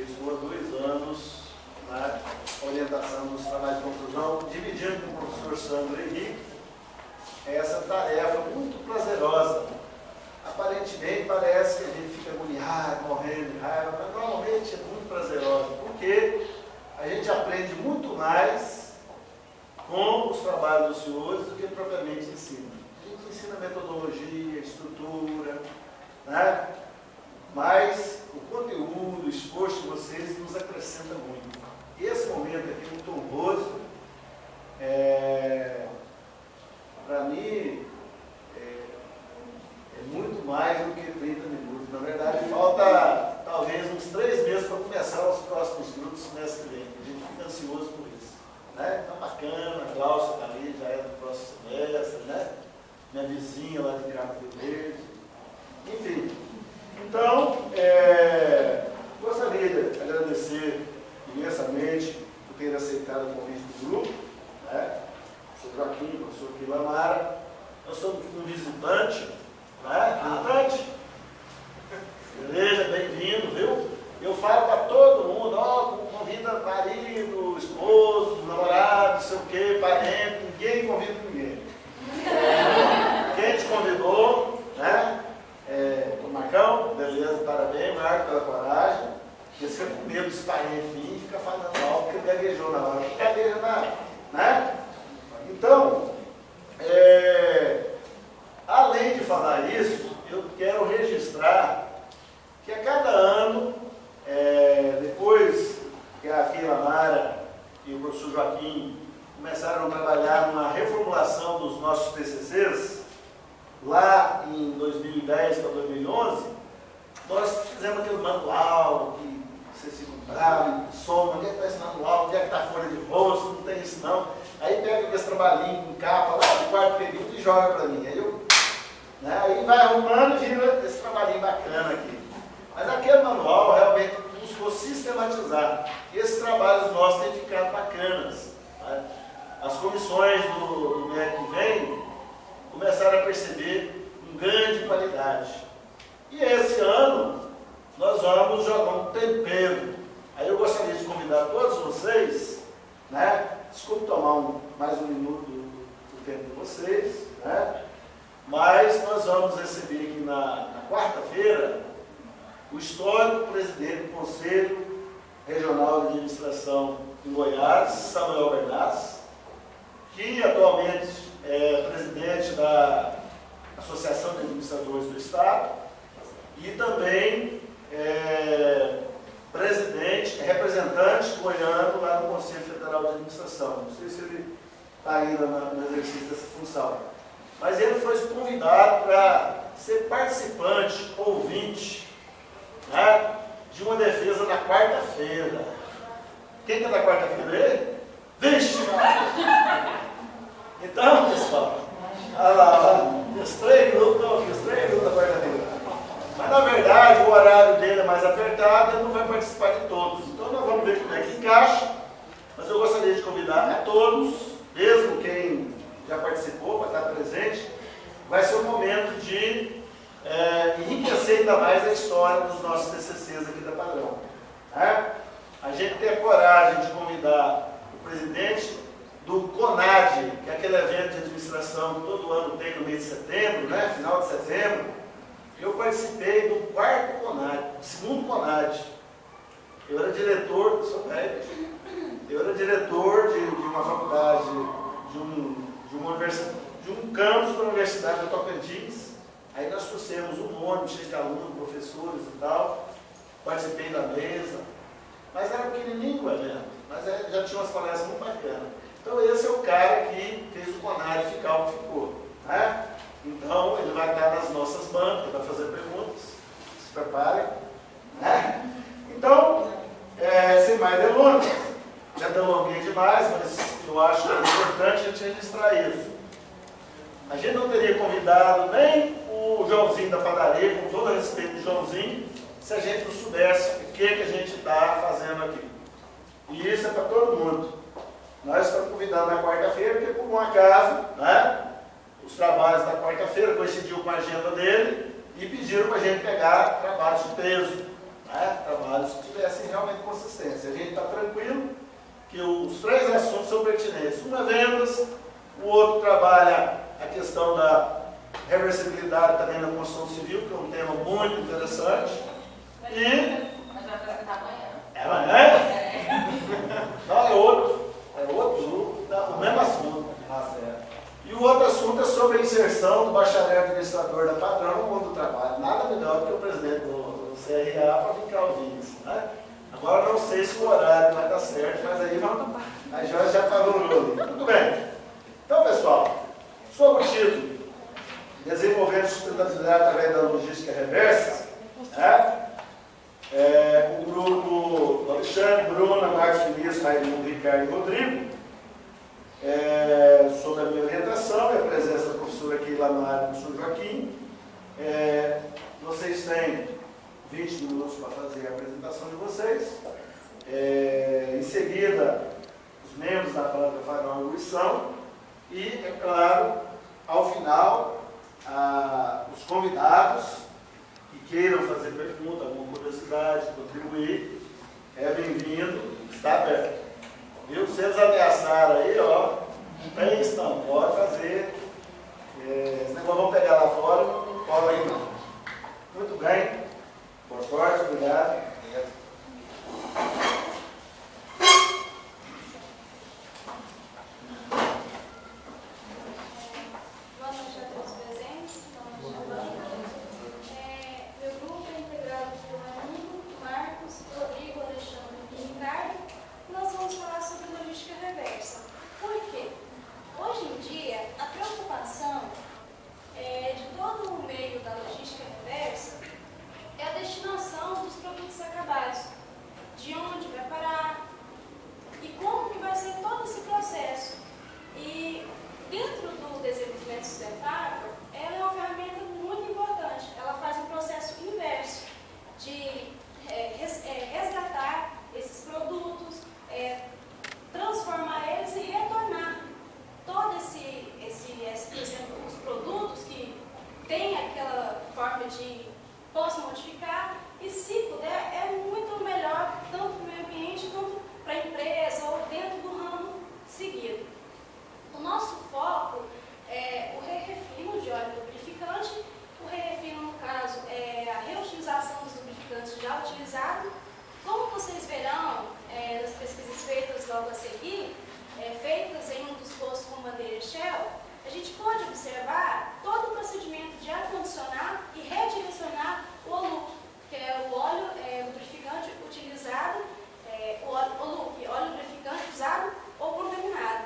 aperfeiçoou há 2 anos na orientação dos trabalhos de conclusão, dividindo com o professor Sandro Henrique essa tarefa muito prazerosa. Aparentemente parece que a gente fica agoniado, morrendo de raiva, mas normalmente é muito prazerosa, porque a gente aprende muito mais com os trabalhos dos senhores do que propriamente ensina. A gente ensina metodologia, estrutura, né? Mas o conteúdo, o esforço de vocês nos acrescenta muito. E esse momento aqui muito honroso, para mim, é muito mais do que 30 minutos. Na verdade, falta talvez uns 3 meses para começar os próximos grupos semestre que vem. A gente fica ansioso por isso. Né? Então, bacana, a Cláudia está ali, já é do próximo semestre, né? Minha vizinha lá de Cabo Verde. Enfim, então, gostaria de agradecer imensamente por ter aceitado o convite do grupo, né? O professor Joaquim, o professor Quilamara. Nós somos um visitante, né? Visitante. Beleza, bem-vindo, viu? Eu falo para todo mundo, ó, convida marido, esposo, namorado, não sei o quê, parente, ninguém convida ninguém. Quem te convidou, né? O Marcão, beleza, parabéns, Marco, pela coragem. Você fica com medo dos parentes vir e fica falando mal, porque gaguejou na hora. Gagueja nada, né? Então, além de falar isso, eu quero registrar que a cada ano, depois que a Quilamara e o professor Joaquim começaram a trabalhar numa reformulação dos nossos TCCs, lá em 2010 para 2011, nós fizemos aquele manual que você se comprava, soma, onde é que está esse manual, onde é que está a folha de rosto, não tem isso não. Aí pega esse trabalhinho com capa lá do quarto período e joga para mim. Aí vai arrumando e vira esse trabalhinho bacana aqui. Mas aquele manual realmente buscou sistematizar. E esses trabalhos nossos têm ficado bacanas. Tá? As comissões do MEC que vem começaram a perceber um ganho de qualidade. E esse ano nós vamos jogar um tempero. Aí eu gostaria de convidar todos vocês, né? Desculpe tomar mais um minuto do tempo de vocês, né? Mas nós vamos receber aqui na quarta-feira o histórico presidente do Conselho Regional de Administração em Goiás, Samuel Bernardes, que atualmente é presidente da Associação de Administradores do Estado e também representante goiano lá no Conselho Federal de Administração. Não sei se ele está ainda no exercício dessa função. Mas ele foi convidado para ser participante, ouvinte, né, de uma defesa na quarta-feira. Quem que é da quarta-feira? Ele? Vixe! Então, pessoal, olha lá, os 3 minutos estão aqui, os 3 minutos da quarta-feira. Mas, na verdade, o horário dele é mais apertado, ele não vai participar de todos. Então, nós vamos ver como é que encaixa. Mas eu gostaria de convidar a todos, mesmo quem já participou, para estar presente. Vai ser um momento de enriquecer ainda mais a história dos nossos TCCs aqui da Padrão. Né? A gente tem a coragem de convidar o presidente do CONAD, que é aquele evento de administração que todo ano tem no mês de setembro, né? Final de setembro. Eu participei do 4º CONAD, do 2º CONAD. Eu era diretor, eu era diretor de uma faculdade, de um campus da Universidade da Tocantins. Aí nós trouxemos um ônibus cheio de alunos, professores e tal. Participei da mesa. Mas era pequenininho o evento, mas já tinha umas palestras muito bacanas. Então esse é o cara que fez o CONAD ficar o que ficou. Né? Então ele vai estar nas nossas bancas, vai fazer perguntas. Se preparem. Né? Então, sem mais delongas, já delonguei demais, mas eu acho que é importante a gente registrar isso. A gente não teria convidado nem o Joãozinho da padaria, com todo respeito do Joãozinho, se a gente não soubesse o que a gente está fazendo aqui. E isso é para todo mundo. Nós estamos convidando na quarta-feira, porque por um acaso, né, os trabalhos da quarta-feira coincidiu com a agenda dele e pediram para a gente pegar trabalhos de peso, né, trabalhos trabalhos tivessem realmente consistência. A gente está tranquilo que os 3 assuntos são pertinentes. Um é vendas, o outro trabalha a questão da reversibilidade também na construção civil, que é um tema muito interessante. Mas vai apresentar amanhã. É amanhã? Não, é outro grupo, o mesmo assunto. E o outro assunto é sobre a inserção do bacharel administrador da patrão no mundo do trabalho. Nada melhor do que o presidente do CRA para ficar ouvindo isso, né? Agora não sei se o horário vai dar certo, mas aí já valorou ali. Tudo bem. Então, pessoal, sobre o título, desenvolvendo sustentabilidade através da logística reversa, né? O grupo Alexandre, Bruna, Marcos Vinícius, Raimundo, Ricardo e Rodrigo, sob a minha orientação e a presença da professora Keila Mário e do professor Joaquim. Vocês têm 20 minutos para fazer a apresentação de vocês. Em seguida, os membros da planta farão a arguição e, é claro, ao final, os convidados que queiram fazer pergunta, alguma curiosidade, contribuir, é bem-vindo, está aberto. Viu? Se eles ameaçaram aí, ó, não tem isso não, pode fazer. Esse negócio vão pegar lá fora, não cola aí não. Muito bem, boa sorte, obrigado. Boa noite a todos presentes. Meu grupo é integrado por Raimundo, Marcos, Rodrigo, Alexandre e Ricardo. Nós vamos falar sobre logística reversa. Por quê? Hoje em dia, a preocupação de todo o meio da logística reversa é a destinação dos produtos acabados, de onde vai parar e como que vai ser todo esse processo. E dentro do desenvolvimento sustentável, ela é uma ferramenta muito importante. Ela faz um processo inverso de resgatar esses produtos, transformar eles e retornar todo por exemplo, os produtos que têm aquela forma de posso modificar e, se puder, é muito melhor tanto para o meio ambiente quanto para a empresa ou dentro do ramo seguido. O nosso foco é o refino de óleo lubrificante. O refino, no caso, é a reutilização dos lubrificantes já utilizados. Como vocês verão nas pesquisas feitas logo a seguir, feitas em um dos postos com bandeira Shell, a gente pode observar todo o procedimento de acondicionar e redirecionar o OLUC, que é o óleo lubrificante utilizado, óleo lubrificante usado ou contaminado.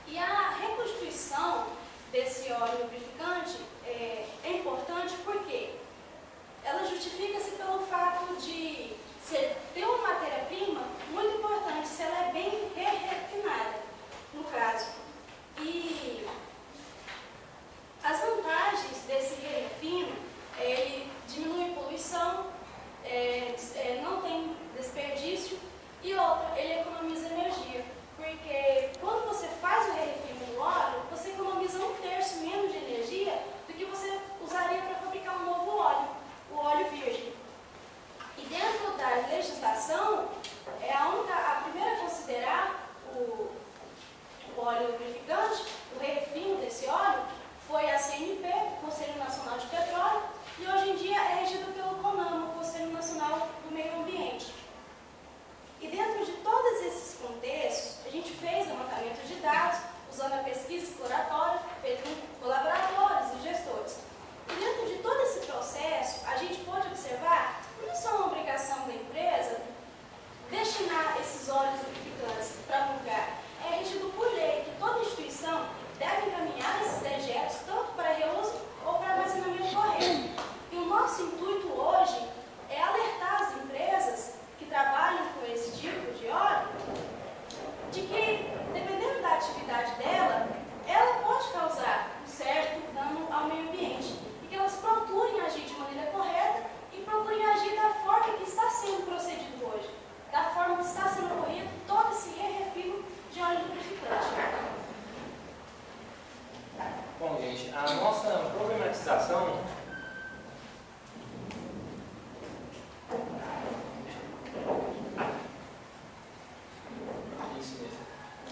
E a reconstituição desse óleo lubrificante é importante porque ela justifica-se pelo fato de ter uma matéria-prima muito importante, se ela é bem refinada, no caso. E as vantagens desse refino, ele diminui a poluição,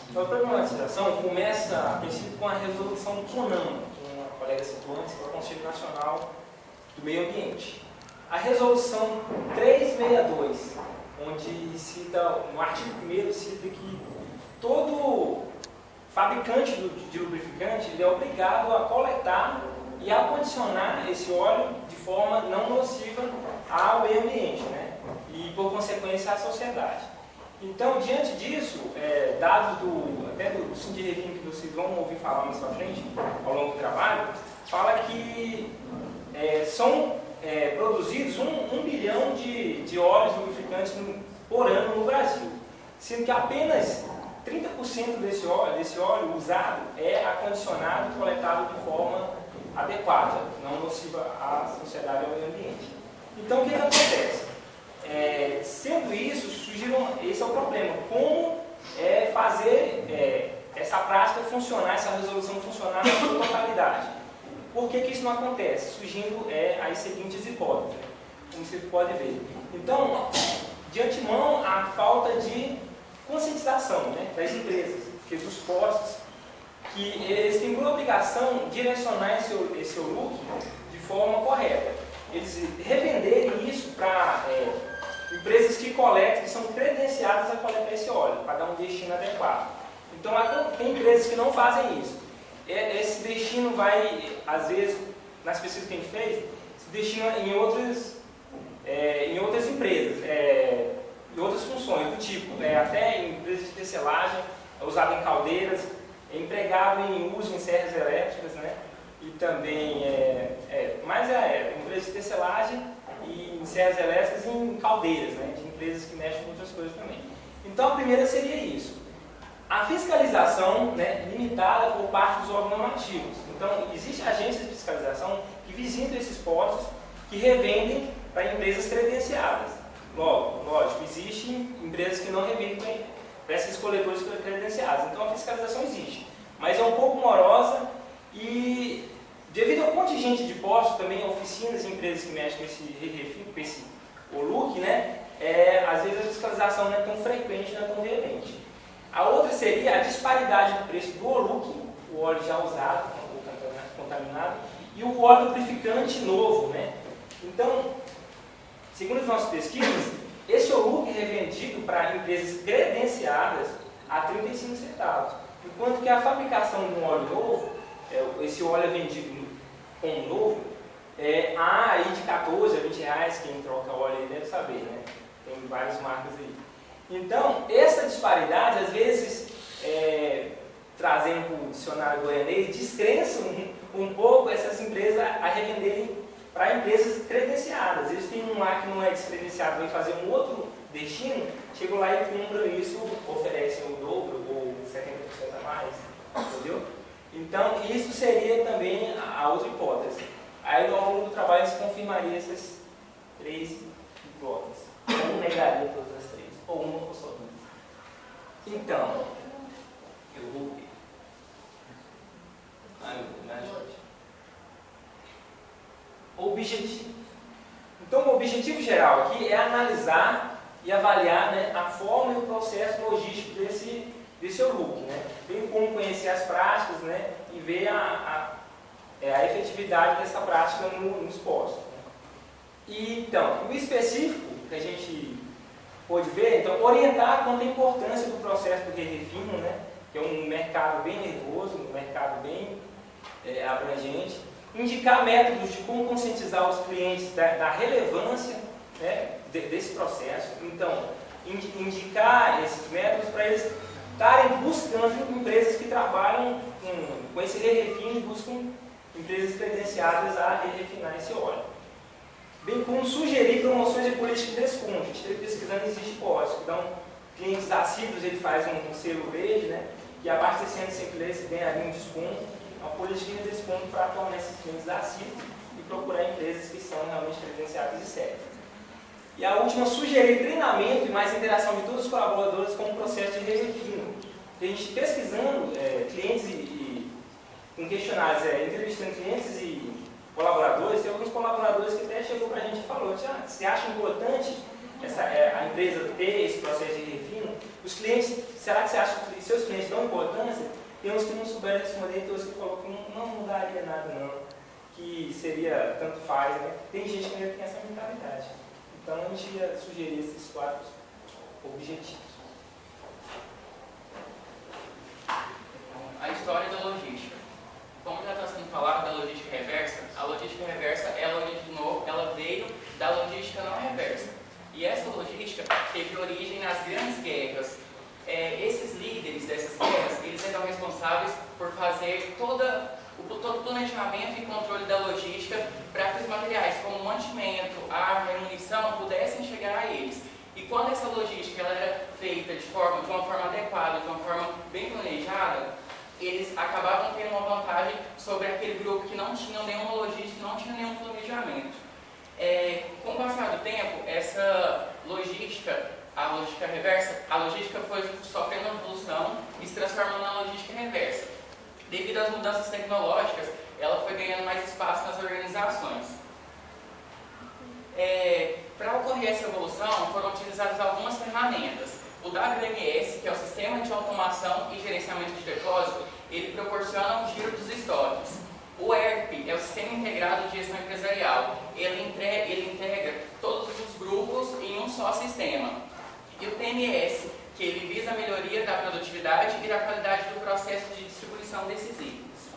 Então, a problematização começa, a princípio, com a resolução do CONAMA, que uma colega citou antes, que é o Conselho Nacional do Meio Ambiente. A resolução 362, onde cita, no artigo 1º, cita que todo fabricante de lubrificante ele é obrigado a coletar e acondicionar esse óleo de forma não nociva ao meio ambiente, né? E, por consequência, à sociedade. Então, diante disso, dados até do Sindirefim, que vocês vão ouvir falar mais para frente, ao longo do trabalho, fala que são produzidos 1 bilhão de óleos lubrificantes por ano no Brasil, sendo que apenas 30% desse óleo usado é acondicionado e coletado de forma adequada, não nociva à sociedade e ao meio ambiente. Então, o que acontece? Sendo isso, esse é o problema. Como fazer essa prática funcionar, essa resolução funcionar na sua totalidade? Por que isso não acontece? Surgindo as seguintes hipóteses, como você pode ver. Então, de antemão, a falta de conscientização, né, das empresas, dos postos, que eles têm por obrigação direcionar esse lucro de forma correta. Eles revenderem isso para empresas que coletam, que são credenciadas a coletar esse óleo, para dar um destino adequado. Então, tem empresas que não fazem isso. Esse destino vai, às vezes, nas pesquisas que a gente fez, se destina em outras empresas, em outras funções, do tipo, até em empresas de tecelagem, usado em caldeiras, empregado em uso em serras elétricas, né? E também, empresas de tecelagem e em serras elétricas e em caldeiras, né? De empresas que mexem com outras coisas também. Então, a primeira seria isso. A fiscalização, né, limitada por parte dos órgãos normativos. Então, existe agências de fiscalização que visitam esses postos, que revendem para empresas credenciadas. Lógico, existem empresas que não revendem para esses coletores credenciados. Então, a fiscalização existe, mas é um pouco morosa e, devido ao contingente de postos, também oficinas e empresas que mexem com esse OLUC, né, às vezes a fiscalização não é tão frequente, não é tão veemente. A outra seria a disparidade do preço do OLUC, o óleo já usado, ou contaminado, e o óleo lubrificante novo, né? Então, segundo as nossas pesquisas, esse OLUC é revendido para empresas credenciadas a 35 centavos, enquanto que a fabricação de um óleo novo, esse óleo é vendido como novo, há aí de 14 a 20 reais, quem troca óleo aí deve saber, né? Tem várias marcas aí. Então, essa disparidade, às vezes, trazendo para o dicionário goianês, descrença um pouco essas empresas a revenderem para empresas credenciadas. Eles têm um lá que não é descredenciado, vai fazer um outro destino, chegam lá e compram isso, oferecem o dobro ou 70% a mais, entendeu? Então, isso seria também a outra hipótese. Aí, ao longo do trabalho, se confirmaria essas 3 hipóteses. Ou negaria todas as 3, ou uma ou só 2. Então, eu vou ver. Objetivo. Então, o objetivo geral aqui é analisar e avaliar, né, a forma e o processo logístico desse OLUC, né? Bem como conhecer as práticas, né, e ver a efetividade dessa prática nos postos. E, então, o específico que a gente pode ver, então, orientar quanto à importância do processo do refino, né, que é um mercado bem nervoso, um mercado bem abrangente, indicar métodos de como conscientizar os clientes da relevância, né, desse processo. Então, indicar esses métodos para eles estarem buscando empresas que trabalham com esse refino e buscam empresas credenciadas a refinar esse óleo. Bem como sugerir promoções e políticas de desconto. A gente esteve pesquisando, existe postos. Então, clientes assíduos, ele faz um selo verde, né, e abastecendo esse cliente ganharia um desconto. Uma política de desconto para tornar esses clientes assíduos e procurar empresas que são realmente credenciadas e sérias. E a última, sugerir treinamento e mais interação de todos os colaboradores com o processo de refino. A gente pesquisando clientes com questionários, entrevistando clientes e colaboradores, tem alguns colaboradores que até chegou para a gente e falou, você acha importante a empresa ter esse processo de refino, os clientes, será que você acha que seus clientes dão importância? Tem uns que não souberam responder, tem uns que falou que não mudaria nada não, que seria tanto faz, né? Tem gente que ainda tem essa mentalidade. Então a gente ia sugerir esses 4 objetivos. A história da logística. Como já está sendo falado da logística reversa, a logística reversa ela veio da logística não reversa. E essa logística teve origem nas grandes guerras. Esses líderes dessas guerras, eles eram responsáveis por fazer todo o planejamento e controle da logística para que os materiais como mantimento, arma e munição pudessem chegar a eles. E quando essa logística ela era feita de uma forma adequada, de uma forma bem planejada, eles acabavam tendo uma vantagem sobre aquele grupo que não tinha nenhuma logística, não tinha nenhum planejamento. Com o passar do tempo, essa logística, a logística reversa, a logística foi sofrendo uma evolução e se transformando na logística reversa. Devido às mudanças tecnológicas, ela foi ganhando mais espaço nas organizações. Para ocorrer essa evolução, foram utilizadas algumas ferramentas. O WMS, que é o Sistema de Automação e Gerenciamento de Depósito, ele proporciona o giro dos estoques. O ERP é o Sistema Integrado de Gestão Empresarial. Ele integra todos os grupos em um só sistema. E o TMS, que ele visa a melhoria da produtividade e da qualidade do processo de distribuição desses itens.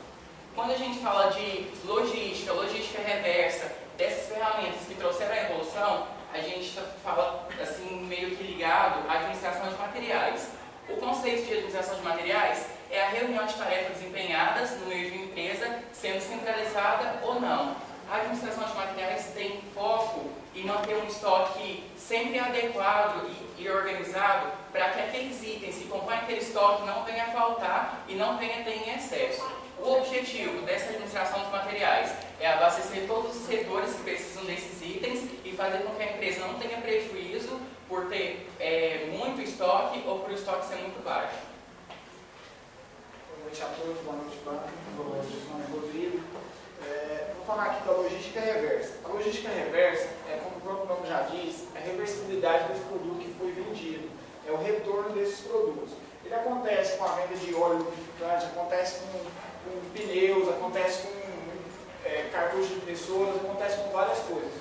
Quando a gente fala de logística reversa, dessas ferramentas que trouxeram a evolução, a gente fala assim, meio que ligado à administração de materiais. O conceito de administração de materiais é a reunião de tarefas desempenhadas no meio de uma empresa, sendo centralizada ou não. A administração de materiais tem foco em manter um estoque sempre adequado e organizado para que aqueles itens que compõem aquele estoque não venham a faltar e não venham a ter em excesso. O objetivo dessa administração de materiais é abastecer todos os setores que precisam desses itens e fazer com que a empresa não tenha prejuízo por ter muito estoque ou por o estoque ser muito baixo. Boa noite a todos, boa noite, banco. Meu nome é Rodrigo. Vou falar aqui da logística reversa. A logística reversa, como o próprio nome já diz, é a reversibilidade desse produto que foi vendido. É o retorno desses produtos. Ele acontece com a venda de óleo lubrificante, acontece com pneus, acontece com cartuchos de impressoras, acontece com várias coisas.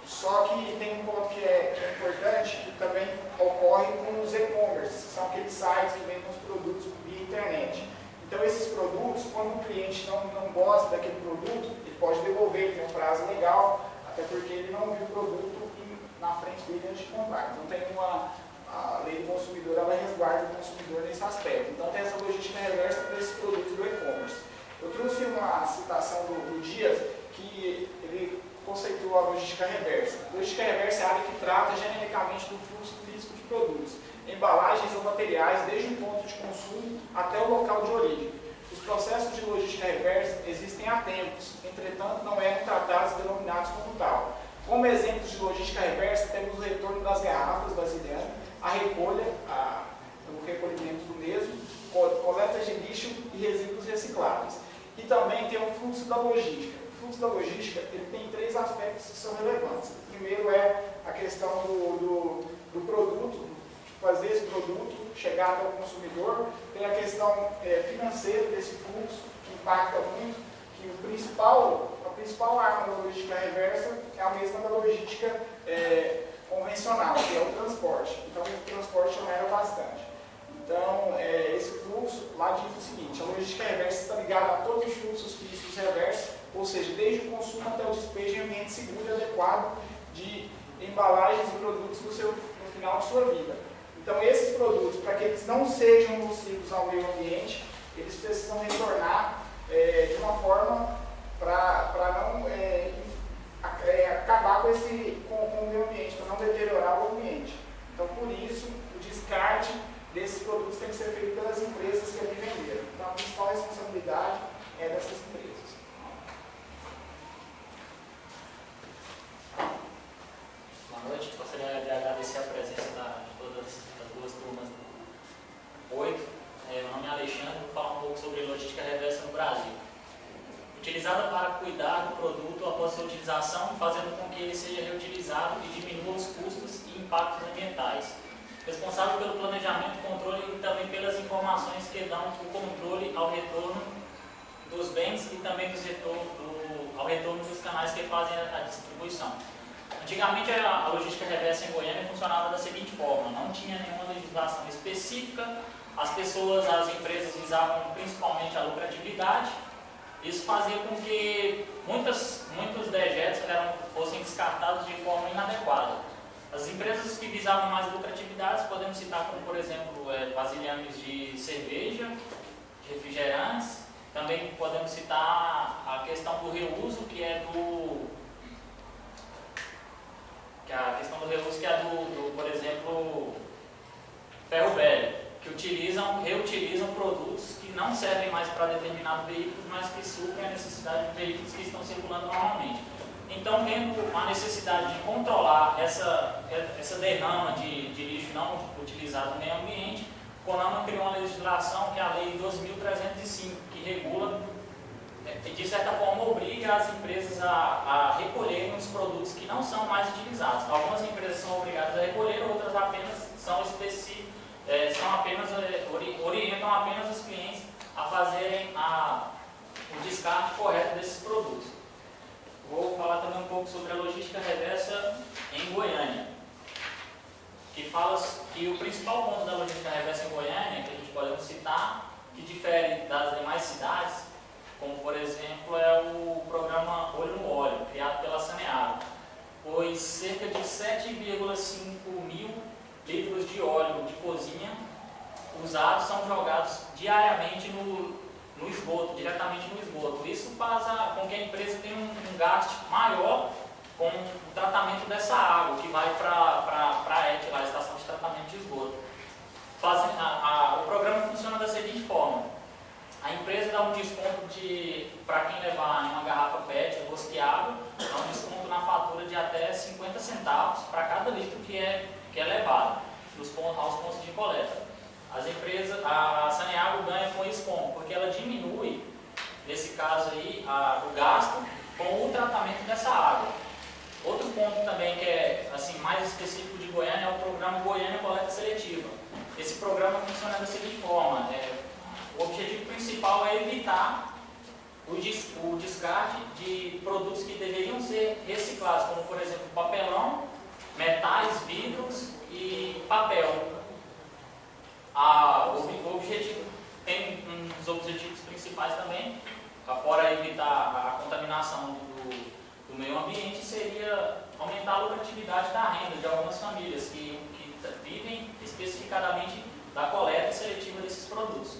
Só que tem um ponto que é importante, que também ocorre com os e-commerce, que são aqueles sites que vendem os produtos via internet. Então esses produtos, quando o cliente não gosta daquele produto, ele pode devolver, ele tem um prazo legal, até porque ele não viu o produto na frente dele antes de comprar. Então tem a lei do consumidor, ela resguarda o consumidor nesse aspecto. Então tem essa logística reversa desses produtos do e-commerce. Eu trouxe uma citação do Dias, que ele conceituou a logística reversa. A logística reversa é a área que trata genericamente do fluxo físico de produtos, embalagens ou materiais, desde o ponto de consumo até o local de origem. Os processos de logística reversa existem há tempos, entretanto não eram tratados e denominados como tal. Como exemplos de logística reversa, temos o retorno das garrafas vasilhame, a recolha, o recolhimento do mesmo, coleta de lixo e resíduos recicláveis. E também tem o fluxo da logística. O fluxo da logística ele tem 3 aspectos que são relevantes. O primeiro é a questão do produto, de fazer esse produto chegar até o consumidor. Tem a questão financeira desse fluxo, que impacta muito, que a principal arma da logística reversa é a mesma da logística convencional, que é o transporte. Então o transporte aumenta bastante. Então, esse fluxo lá diz o seguinte: a logística reversa está ligada a todos os fluxos físicos reversos, ou seja, desde o consumo até o despejo em ambiente seguro e adequado de embalagens e produtos no final de sua vida. Então, esses produtos, para que eles não sejam nocivos ao meio ambiente, eles precisam retornar de uma forma para não acabar com o meio ambiente, para não deteriorar o ambiente. Então, por isso, o descarte desses produtos tem que ser feito pelas empresas que ali venderam. Então, a principal responsabilidade é dessas empresas. Boa noite. Gostaria de agradecer a presença de todas as 2 turmas 8. Meu nome é Alexandre, vou falar um pouco sobre logística reversa no Brasil. Utilizada para cuidar do produto após sua utilização, fazendo com que ele seja reutilizado e diminua os custos e impactos ambientais, responsável pelo planejamento, controle e também pelas informações que dão o controle ao retorno dos bens e também ao retorno dos canais que fazem a distribuição. Antigamente a logística reversa em Goiânia funcionava da seguinte forma: não tinha nenhuma legislação específica, as empresas visavam principalmente a lucratividade. Isso fazia com que muitos dejetos fossem descartados de forma inadequada. As empresas que visavam mais lucratividade podemos citar como, por exemplo, vasilhames de cerveja, de refrigerantes. Também podemos citar a questão do reuso, que é por exemplo, ferro velho, que reutilizam produtos que não servem mais para determinado veículo, mas que suprem a necessidade de veículos que estão circulando normalmente. Então, vendo a necessidade de controlar essa derrama de lixo não utilizado no meio ambiente, o CONAMA criou uma legislação que é a Lei 12.305, que regula, de certa forma, obriga as empresas a recolherem os produtos que não são mais utilizados. Algumas empresas são obrigadas a recolher, outras apenas orientam apenas os clientes a fazerem o descarte correto desses produtos. Vou falar também um pouco sobre a logística reversa em Goiânia, que fala que o principal ponto da logística reversa em Goiânia, que a gente pode citar, que difere das demais cidades, como por exemplo é o programa Olho no Óleo, criado pela Saneago, pois cerca de 7,5 mil litros de óleo de cozinha usados são jogados diariamente no esgoto, diretamente no esgoto. Isso faz com que a empresa tenha um gasto maior com o tratamento dessa água, que vai para a ET, a Estação de Tratamento de Esgoto. O programa funciona da seguinte forma: a empresa dá um desconto para quem levar em uma garrafa PET rosqueável, dá um desconto na fatura de até 50 centavos para cada litro que é levado aos pontos de coleta. A Saneago ganha com isso como? Porque ela diminui, nesse caso aí, o gasto com o tratamento dessa água. Outro ponto também que é mais específico de Goiânia é o programa Goiânia Coleta Seletiva. Esse programa funciona da seguinte forma: o objetivo principal é evitar o descarte de produtos que deveriam ser reciclados, como por exemplo papelão, metais, vidros e papel. O objetivo tem um dos objetivos principais também, fora evitar a contaminação do meio ambiente, seria aumentar a lucratividade da renda de algumas famílias que vivem especificadamente da coleta seletiva desses produtos.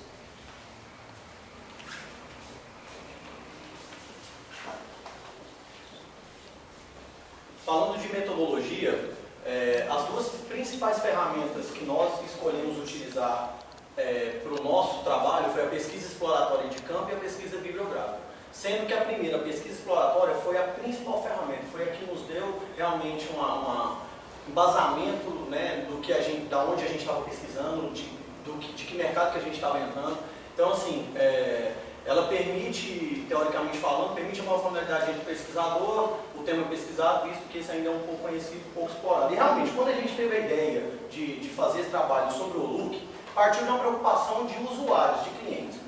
Falando de metodologia, as duas principais ferramentas que nós escolhemos utilizar para o nosso trabalho foi a pesquisa exploratória de campo e a pesquisa bibliográfica. Sendo que a primeira, a pesquisa exploratória, foi a principal ferramenta, foi a que nos deu realmente um embasamento, né, da onde a gente estava pesquisando, de que mercado que a gente estava entrando. Então, assim, ela permite, teoricamente falando, permite uma formalidade entre o pesquisador, o tema pesquisado, visto que esse ainda é um pouco conhecido, um pouco explorado. E realmente, quando a gente teve a ideia de fazer esse trabalho sobre o look, partiu de uma preocupação de usuários, de clientes.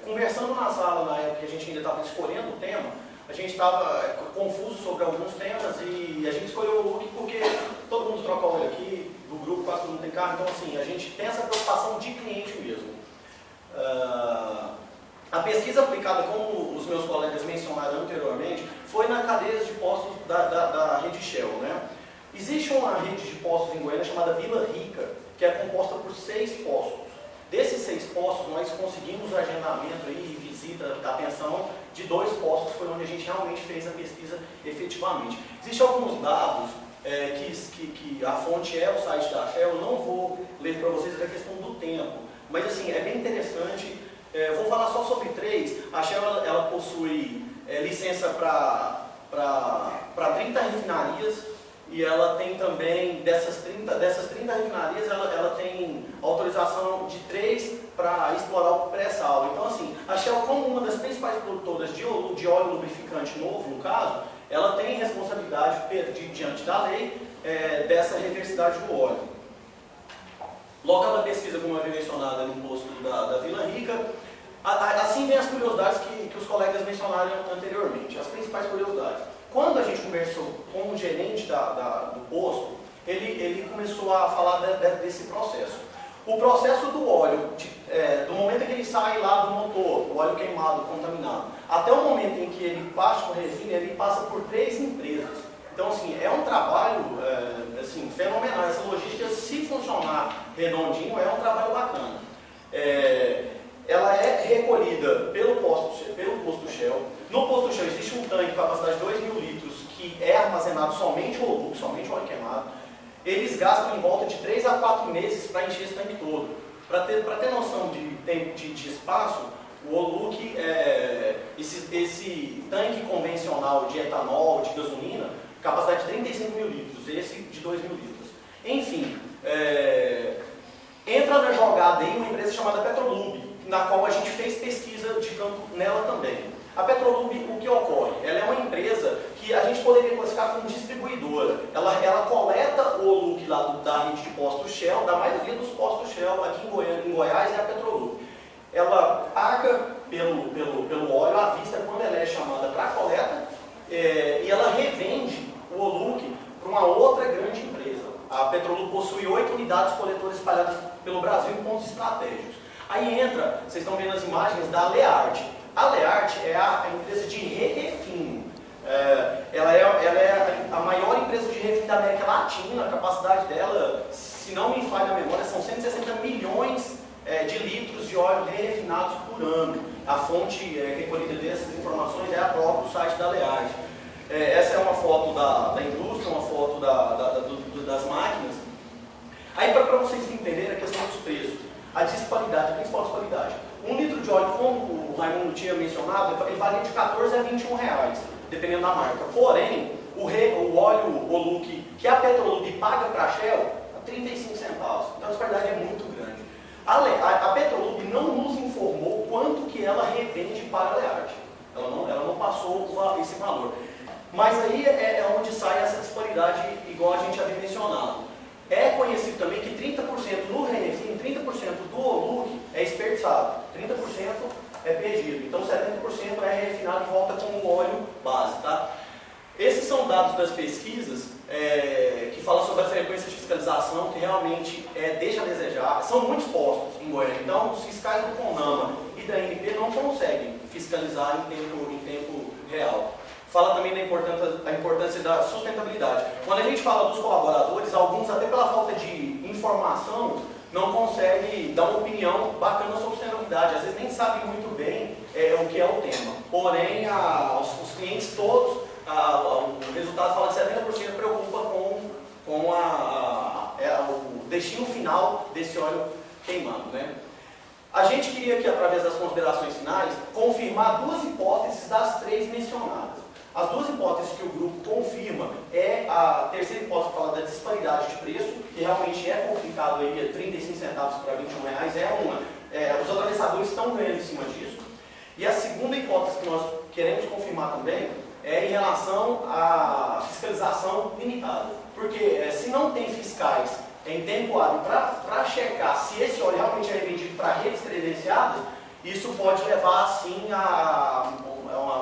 Conversando na sala, na época que a gente ainda estava escolhendo o tema, a gente estava confuso sobre alguns temas e a gente escolheu o look porque todo mundo troca óleo aqui, do grupo quase todo mundo tem carro, então assim, a gente tem essa preocupação de cliente mesmo. A pesquisa aplicada, como os meus colegas mencionaram anteriormente, foi na cadeia de postos da rede Shell, né? Existe uma rede de postos em Goiânia chamada Vila Rica, que é composta por 6 postos. Desses 6 postos, nós conseguimos o agendamento e visita da atenção de 2 postos, foi onde a gente realmente fez a pesquisa efetivamente. Existem alguns dados que a fonte é o site da Shell, eu não vou ler para vocês a questão do tempo, mas assim, é bem interessante. Vou falar só sobre 3. A Shell ela possui licença para 30 refinarias e ela tem também, dessas 30 refinarias, ela tem autorização de 3 para explorar o pré-sal. Então assim, a Shell, como uma das principais produtoras de óleo lubrificante novo, no caso, ela tem responsabilidade diante da lei dessa reversidade do óleo. Local da pesquisa, como eu havia mencionado, no posto da Vila Rica. Assim vem as curiosidades que os colegas mencionaram anteriormente, as principais curiosidades. Quando a gente conversou com o gerente do posto, ele começou a falar desse processo. O processo do óleo, do momento em que ele sai lá do motor, o óleo queimado, contaminado, até o momento em que ele passa para o refino, ele passa por 3 empresas. Então, assim, é um trabalho assim, fenomenal. Essa logística, se funcionar redondinho, é um trabalho bacana. Ela é recolhida pelo posto Shell. No posto Shell existe um tanque com capacidade de 2.000 litros que é armazenado somente o óleo, somente o óleo queimado. Eles gastam em volta de 3 a 4 meses para encher esse tanque todo. Para ter noção de espaço, o Oluc, esse tanque convencional de etanol, de gasolina, capacidade de 35.000 litros, esse de 2.000 litros. Enfim, entra na jogada aí uma empresa chamada Petrolub, na qual a gente fez pesquisa de campo nela também. A Petrolub, o que ocorre? Ela é uma empresa que a gente poderia classificar como distribuidora. Ela coleta o Oluc lá da rede de postos Shell, da maioria dos postos Shell aqui em Goiás, é a Petrolub. Ela paga pelo óleo à vista quando ela é chamada para coleta e ela revende o Oluc para uma outra grande empresa. A Petrolub possui 8 unidades coletoras espalhadas pelo Brasil em pontos estratégicos. Aí entra, vocês estão vendo as imagens da Learte. A Learte é a empresa de refino. Ela é a maior empresa de refino da América Latina. A capacidade dela, se não me falha a memória, são 160 milhões de litros de óleo refinados por ano. A fonte recolhida dessas informações é a próprio site da Learte. Essa é uma foto da indústria, uma foto das máquinas. Aí, para vocês entenderem a questão dos preços, a disparidade, a principal disparidade. 1 litro de óleo, como o Raimundo tinha mencionado, ele varia de 14 a 21 reais, dependendo da marca. Porém, o óleo Oluc que a Petrolub paga para a Shell, a 35 centavos. Então a disparidade é muito grande. A Petrolub não nos informou quanto que ela revende para a Learte. Ela não passou esse valor. Mas aí é onde sai essa disparidade, igual a gente havia mencionado. É conhecido também que 30% no refino, 30% do Oluc é desperdiçado, 30% é perdido. Então 70% é refinado e volta como óleo base. Tá? Esses são dados das pesquisas que falam sobre a frequência de fiscalização, que realmente deixa a desejar. São muitos postos em Goiânia, então os fiscais do CONAMA e da ANP não conseguem fiscalizar em tempo real. Fala também da importância da sustentabilidade. Quando a gente fala dos colaboradores, alguns, até pela falta de informação, não conseguem dar uma opinião bacana sobre sustentabilidade. Às vezes nem sabem muito bem o que é o tema. Porém, os clientes todos, o resultado fala de 70% preocupa com o destino final desse óleo queimado. Né? A gente queria aqui, através das considerações finais, confirmar 2 hipóteses das 3 mencionadas. As 2 hipóteses que o grupo confirma é a terceira hipótese que fala da disparidade de preço, que realmente é complicado aí, 35 centavos para 21 reais, os atravessadores estão ganhando em cima disso. E a segunda hipótese que nós queremos confirmar também é em relação à fiscalização limitada. Porque se não tem fiscais em tempo hábil para checar se esse óleo realmente é vendido para redes credenciadas, isso pode levar, sim, a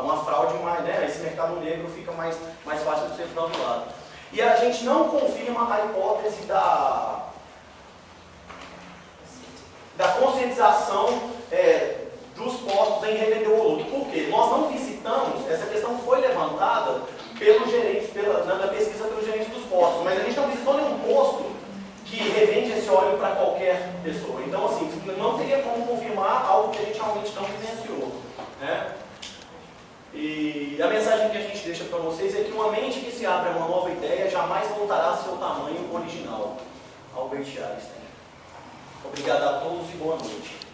uma fraude, né? Esse mercado negro fica mais fácil de ser fraudulado. E a gente não confirma a hipótese da conscientização dos postos em revender o Oluc. Por quê? Nós não visitamos, essa questão foi levantada pelos gerentes, na pesquisa pelos gerentes dos postos, mas a gente não visitou nenhum posto que revende esse óleo para qualquer pessoa. Então, assim, não teria como confirmar algo que a gente realmente não vivenciou. Né? E a mensagem que a gente deixa para vocês é que uma mente que se abre a uma nova ideia jamais voltará ao seu tamanho original. Albert Einstein. Obrigado a todos e boa noite.